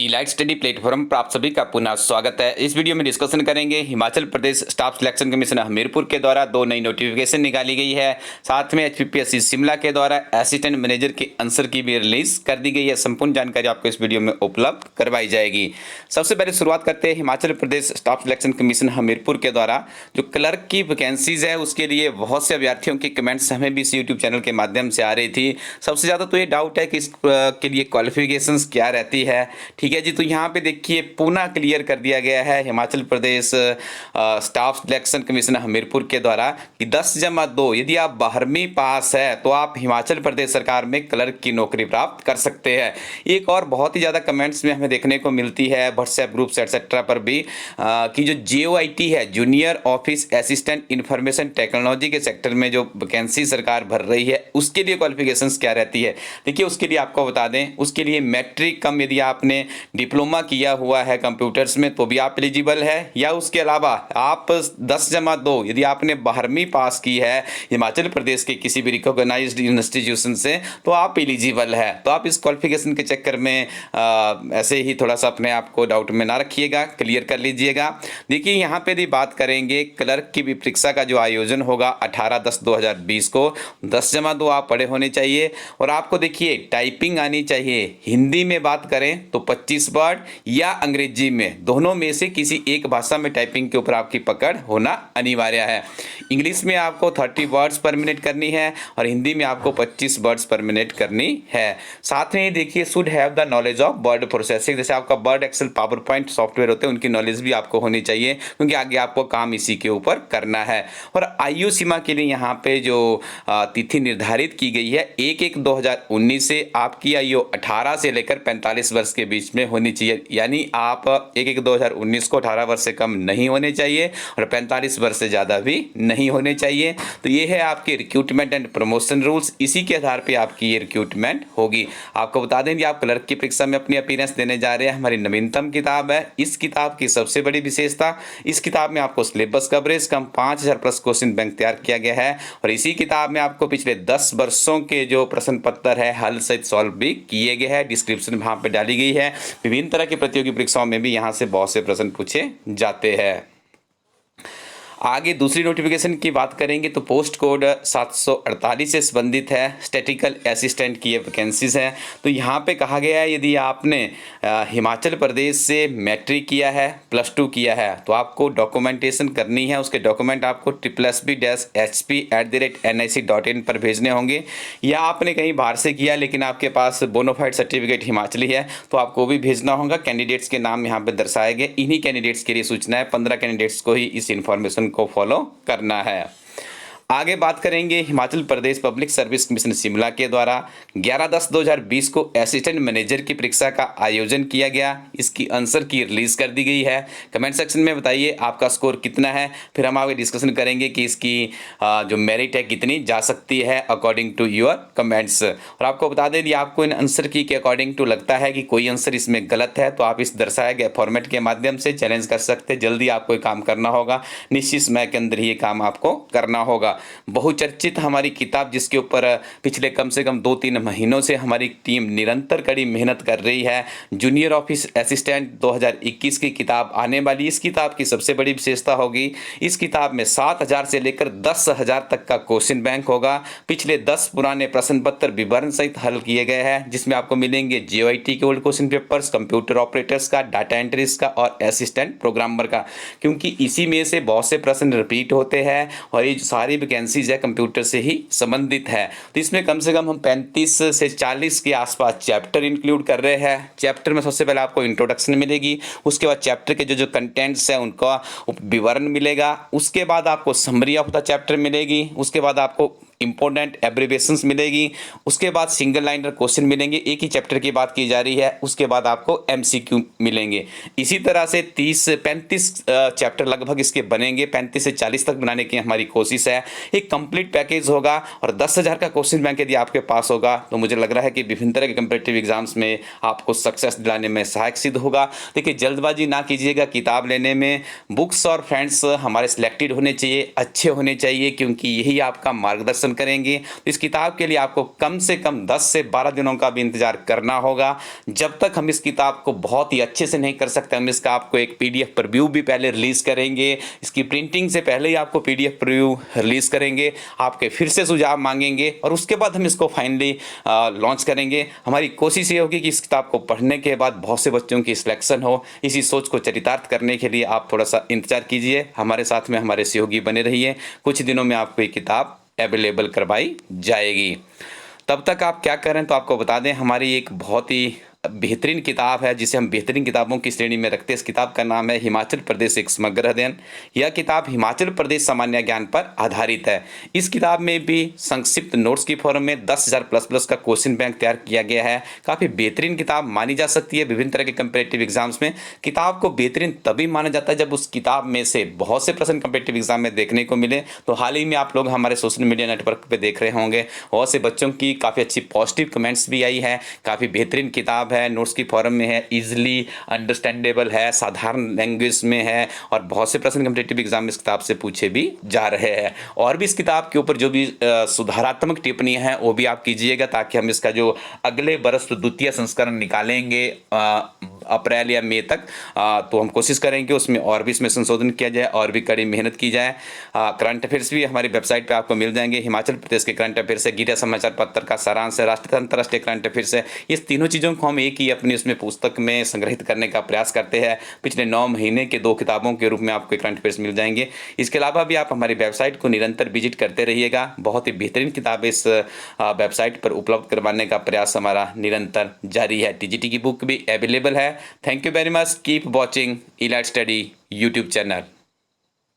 Elite study platform पर आप सभी का पुनः स्वागत है। इस वीडियो में डिस्कशन करेंगे Himachal Pradesh staff selection commission Hamirpur के द्वारा 2 नई नोटिफिकेशन निकाली गई है। साथ में एचपीपीएससी शिमला के द्वारा असिस्टेंट मैनेजर के आंसर की भी रिलीज कर दी गई है। संपूर्ण जानकारी आपको इस वीडियो में उपलब्ध करवाई जाएगी। सबसे पहले शुरुआत करते हैं Himachal Pradesh staff selection commission Hamirpur के द्वारा जो क्लर्क की वैकेंसीज है उसके लिए बहुत से अभ्यर्थियों के कमेंट्स हमें भी इस यूट्यूब चैनल के माध्यम से आ रही थी। सबसे ज़्यादा तो ये डाउट है कि इसके लिए क्वालिफिकेशंस क्या रहती है। ठीक है जी, तो यहाँ पे देखिए पुनः क्लियर कर दिया गया है Himachal Pradesh staff selection commission Hamirpur के द्वारा कि 10+2 यदि आप 12वीं पास है तो आप हिमाचल प्रदेश सरकार में क्लर्क की नौकरी प्राप्त कर सकते हैं। एक और बहुत ही ज़्यादा कमेंट्स में हमें देखने को मिलती है व्हाट्सएप ग्रुप्स एटसेट्रा पर भी कि जो JOIT है junior office assistant information technology के सेक्टर में जो वैकेंसी सरकार भर रही है उसके लिए क्वालिफिकेशंस क्या रहती है। देखिए उसके लिए आपको बता दें, उसके लिए मैट्रिक कम यदि आपने डिप्लोमा किया हुआ है कंप्यूटर्स में तो भी आप एलिजिबल है, या उसके अलावा आप 10+2 यदि आपने 12वीं पास की है हिमाचल प्रदेश के किसी भी रिकॉग्नाइज्ड इंस्टीट्यूशन से तो आप एलिजिबल है। तो आप इस क्वालिफिकेशन के चक्कर में ऐसे ही थोड़ा सा अपने आप को डाउट में ना रखिएगा, क्लियर कर लीजिएगा। देखिए यहाँ पे यदि बात करेंगे क्लर्क की भी परीक्षा का जो आयोजन होगा 18/10/2020 को 10+2 आप पढ़े होने चाहिए और आपको देखिए टाइपिंग आनी चाहिए। हिंदी में बात करें तो 25 वर्ड या अंग्रेजी में दोनों में से किसी एक भाषा में टाइपिंग के ऊपर आपकी पकड़ होना अनिवार्य है। इंग्लिश में आपको 30 वर्ड्स पर मिनट करनी है और हिंदी में आपको 25 वर्ड्स पर मिनट करनी है। साथ में देखिए should have the knowledge of word processing, जैसे आपका word excel PowerPoint software होते हैं उनकी नॉलेज भी आपको होनी चाहिए क्योंकि आगे आपको काम इसी के ऊपर करना है। और आयु सीमा के लिए यहाँ पे जो तिथि निर्धारित की गई है 1/1/2019 से आपकी आयु 18 से लेकर 45 वर्ष के बीच में होनी चाहिए, यानी आप 1/1/2019 को 18 वर्ष से कम नहीं होने चाहिए और 45 वर्ष से ज़्यादा भी नहीं होने चाहिए। तो ये है आपके रिक्रूटमेंट एंड प्रमोशन रूल्स, इसी के आधार पे आपकी ये रिक्रूटमेंट होगी। आपको बता दें कि आप क्लर्क की परीक्षा में अपनी अपीयरेंस देने जा रहे हैं। हमारी नवीनतम किताब है। इस किताब की सबसे बड़ी विशेषता, इस किताब में आपको सिलेबस कवरेज कम 5000 प्लस क्वेश्चन बैंक तैयार किया गया है और इसी किताब में आपको पिछले 10 वर्षों के जो प्रश्न पत्र है हल सहित सॉल्व भी किए गए हैं। डिस्क्रिप्शन वहाँ पे डाली गई है। विभिन्न तरह की प्रतियोगी परीक्षाओं में भी यहाँ से बहुत से प्रश्न पूछे जाते हैं। आगे दूसरी नोटिफिकेशन की बात करेंगे तो पोस्ट कोड 748 से संबंधित है। स्टैटिकल असिस्टेंट की ये वैकेंसीज हैं। तो यहाँ पे कहा गया है यदि आपने हिमाचल प्रदेश से मैट्रिक किया है, +2 किया है तो आपको डॉक्यूमेंटेशन करनी है। उसके डॉक्यूमेंट आपको SSB-hp@nic.in पर भेजने होंगे, या आपने कहीं बाहर से किया लेकिन आपके पास बोनाफाइड सर्टिफिकेट हिमाचली है तो आपको भी भेजना होगा। कैंडिडेट्स के नाम यहाँ पे दर्शाए गए। इन्हीं कैंडिडेट्स के लिए सूचना है, 15 कैंडिडेट्स को ही इस इन्फॉर्मेशन को फॉलो करना है। आगे बात करेंगे Himachal Pradesh public service commission Shimla के द्वारा 11/10/2020 को असिस्टेंट मैनेजर की परीक्षा का आयोजन किया गया। इसकी आंसर की रिलीज कर दी गई है। कमेंट सेक्शन में बताइए आपका स्कोर कितना है, फिर हम आगे डिस्कशन करेंगे कि इसकी जो मेरिट है कितनी जा सकती है अकॉर्डिंग टू योर कमेंट्स। और आपको बता दें यदि आपको इन आंसर की के अकॉर्डिंग टू लगता है कि कोई आंसर इसमें गलत है तो आप इस दर्शाए गए फॉर्मेट के माध्यम से चैलेंज कर सकते हैं। जल्दी आपको काम करना होगा, निश्चित समय के अंदर ये काम आपको करना होगा। बहुचर्चित हमारी किताब जिसके ऊपर पिछले कम से कम 2-3 महीनों से हमारी टीम निरंतर कड़ी मेहनत कर रही है, जूनियर ऑफिस असिस्टेंट 2021 की किताब आने वाली। इस किताब की सबसे बड़ी विशेषता होगी इस किताब में 7000 से लेकर 10,000 तक का क्वेश्चन बैंक होगा। पिछले 10 पुराने प्रश्न पत्र विवरण सहित हल किए गए हैं जिसमें आपको मिलेंगे JOIT के old question papers, computer operators का, डाटा एंट्रीज का और असिस्टेंट प्रोग्रामर का, क्योंकि इसी में से बहुत से प्रश्न रिपीट होते हैं और ये सारी वैकेंसीज है कंप्यूटर से ही संबंधित है। तो इसमें कम से कम हम 35 से 40 के आसपास चैप्टर इंक्लूड कर रहे हैं। चैप्टर में सबसे पहले आपको इंट्रोडक्शन मिलेगी, उसके बाद चैप्टर के जो कंटेंट्स है उनका विवरण मिलेगा, उसके बाद आपको समरी ऑफ द चैप्टर मिलेगी, उसके बाद आपको इंपॉर्टेंट एब्रीविएशंस मिलेगी, उसके बाद सिंगल लाइनर क्वेश्चन मिलेंगे। एक ही चैप्टर की बात की जा रही है, उसके बाद आपको MCQ मिलेंगे। इसी तरह से 30 से 35 चैप्टर लगभग इसके बनेंगे, 35 से 40 तक बनाने की हमारी कोशिश है। एक कंप्लीट पैकेज होगा और 10,000 का क्वेश्चन बैंक यदि आपके पास होगा तो मुझे लग रहा है कि विभिन्न तरह के कम्पिटिटिव एग्जाम्स में आपको सक्सेस दिलाने में सहायक सिद्ध होगा। देखिए जल्दबाजी ना कीजिएगा किताब लेने में। बुक्स और फ्रेंड्स हमारे सिलेक्टेड होने चाहिए, अच्छे होने चाहिए, क्योंकि यही आपका मार्गदर्शन पसंद करेंगे तो इस किताब के लिए आपको कम से कम 10 से 12 दिनों का भी इंतजार करना होगा। जब तक हम इस किताब को बहुत ही अच्छे से नहीं कर सकते, हम इसका आपको एक पीडीएफ प्रीव्यू भी पहले रिलीज करेंगे। इसकी प्रिंटिंग से पहले ही आपको पीडीएफ प्रीव्यू रिलीज करेंगे, आपके फिर से सुझाव मांगेंगे और उसके बाद हम इसको फाइनली लॉन्च करेंगे। हमारी कोशिश ये होगी कि इस किताब को पढ़ने के बाद बहुत से बच्चों की सिलेक्शन हो। इसी सोच को चरितार्थ करने के लिए आप थोड़ा सा इंतजार कीजिए, हमारे साथ में हमारे सहयोगी बने रहिए। कुछ दिनों में आपको ये किताब अवेलेबल करवाई जाएगी। तब तक आप क्या करें तो आपको बता दें, हमारी एक बहुत ही बेहतरीन किताब है जिसे हम बेहतरीन किताबों की श्रेणी में रखते हैं। इस किताब का नाम है हिमाचल प्रदेश एक समग्र अध्ययन। यह किताब हिमाचल प्रदेश सामान्य ज्ञान पर आधारित है। इस किताब में भी संक्षिप्त नोट्स की फॉर्म में 10,000 प्लस का क्वेश्चन बैंक तैयार किया गया है। काफ़ी बेहतरीन किताब मानी जा सकती है विभिन्न तरह के कंपेटिटिव एग्जाम्स में। किताब को बेहतरीन तभी माना जाता है जब उस किताब में से बहुत से प्रश्न कंपेटिटिव एग्जाम में देखने को मिले। तो हाल ही में आप लोग हमारे सोशल मीडिया नेटवर्क पर देख रहे होंगे, बहुत से बच्चों की काफ़ी अच्छी पॉजिटिव कमेंट्स भी आई है। काफ़ी बेहतरीन किताब है, नोट्स की फॉर्म में है, इजीली अंडरस्टैंडेबल है, साधारण लैंग्वेज में है और बहुत से प्रश्न कॉम्पिटिटिव एग्जाम इस किताब से पूछे भी जा रहे हैं। और भी इस किताब के ऊपर जो भी सुधारात्मक टिप्पणियां हैं वो भी आप कीजिएगा, ताकि हम इसका जो अगले बरस द्वितीय संस्करण निकालेंगे अप्रैल या मई तक, तो हम कोशिश करेंगे उसमें और भी इसमें संशोधन किया जाए और भी कड़ी मेहनत की जाए। करंट अफेयर्स भी हमारी वेबसाइट पे आपको मिल जाएंगे। हिमाचल प्रदेश के करंट अफेयर्स है, गीता समाचार पत्र का सारांश है, राष्ट्रीय अंतर्राष्ट्रीय करंट अफेयर्स है। इस तीनों चीज़ों को हम एक ही अपनी उसमें पुस्तक में संग्रहित करने का प्रयास करते हैं। पिछले 9 महीने के 2 किताबों के रूप में आपको करंट अफेयर्स मिल जाएंगे। इसके अलावा भी आप हमारी वेबसाइट को निरंतर विजिट करते रहिएगा। बहुत ही बेहतरीन किताबें इस वेबसाइट पर उपलब्ध करवाने का प्रयास हमारा निरंतर जारी है। टीजीटी की बुक भी अवेलेबल है। Thank you very much. Keep watching elite study YouTube channel.